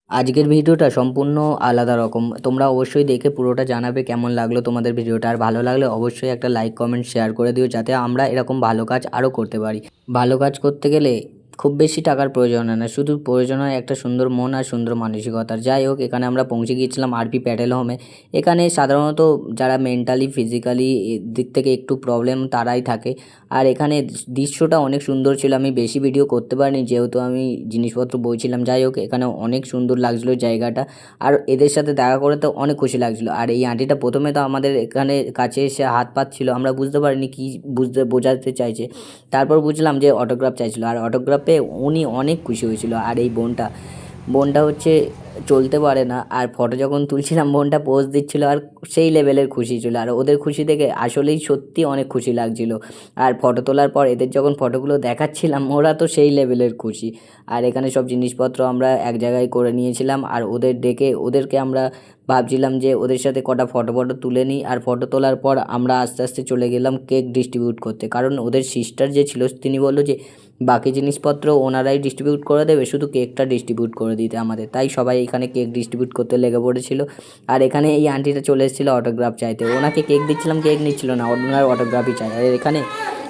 আজকের ভিডিওটা সম্পূর্ণ আলাদা রকম। তোমরা অবশ্যই দেখে পুরোটা জানাবে কেমন লাগলো তোমাদের ভিডিওটা। আর ভালো লাগলে অবশ্যই একটা লাইক, কমেন্ট, শেয়ার করে দিও যাতে আমরা এরকম ভালো কাজ আরও করতে পারি। ভালো কাজ করতে গেলে খুব বেশি টাকার প্রয়োজন হয় না, শুধু প্রয়োজন হয় একটা সুন্দর মন আর সুন্দর মানসিকতার। যাই হোক, এখানে আমরা পৌঁছে গিয়েছিলাম আরপি প্যাটেল হোমে। এখানে সাধারণত যারা মেন্টালি, ফিজিক্যালি দিক থেকে একটু প্রবলেম তারাই থাকে। আর এখানে দৃশ্যটা অনেক সুন্দর ছিল। আমি বেশি ভিডিও করতে পারিনি যেহেতু আমি জিনিসপত্র বইছিলাম। যাই হোক, এখানে অনেক সুন্দর লাগছিলো জায়গাটা। আর এদের সাথে দেখা করে তো অনেক খুশি লাগছিলো। আর এই আন্টিটা প্রথমে তো আমাদের এখানে কাছে এসে হাত পাচ্ছিল, আমরা বুঝতে পারিনি কী বোঝাতে চাইছে। তারপর বুঝলাম যে অটোগ্রাফ চাইছিল, আর অটোগ্রাফ পেয়ে উনি অনেক খুশি হয়েছিল। আর এই বোনটা হচ্ছে চলতে পারে না, আর ফটো যখন তুলছিলাম বোনটা পোজ দিচ্ছিল আর সেই লেভেলের খুশি ছিল। আর ওদের খুশি দেখে আসলেই সত্যি অনেক খুশি লাগছিল। আর ফটো তোলার পর এদের যখন ফটোগুলো দেখাচ্ছিলাম ওরা তো সেই লেভেলের খুশি। আর এখানে সব জিনিসপত্র আমরা এক জায়গায় করে নিয়েছিলাম। আর ওদেরকে আমরা ভাবছিলাম যে ওদের সাথে কটা ফটো তুলে নিই। আর ফটো তোলার পর আমরা আস্তে আস্তে চলে গেলাম কেক ডিস্ট্রিবিউট করতে, কারণ ওদের সিস্টার যে ছিল তিনি বললো যে বাকি জিনিসপত্র ওনারাই ডিস্ট্রিবিউট করে দেবে, শুধু কেকটা ডিস্ট্রিবিউট করে দিতে আমাদের। তাই সবাই এখানে কেক ডিস্ট্রিবিউট করতে লেগে পড়েছিল। আর এখানে এই আন্টিটা চলে এসেছিলো অটোগ্রাফ চাইতে। ওনাকে কেক দিচ্ছিলাম, কেক নিচ্ছিল না, ওনার অটোগ্রাফই চাই। আর এখানে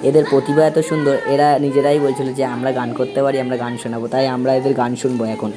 এদের প্রতিভা এত সুন্দর, এরা নিজেরাই বলছিল যে আমরা গান করতে পারি, আমরা গান শোনাবো। তাই আমরা এদের গান শুনবো এখন।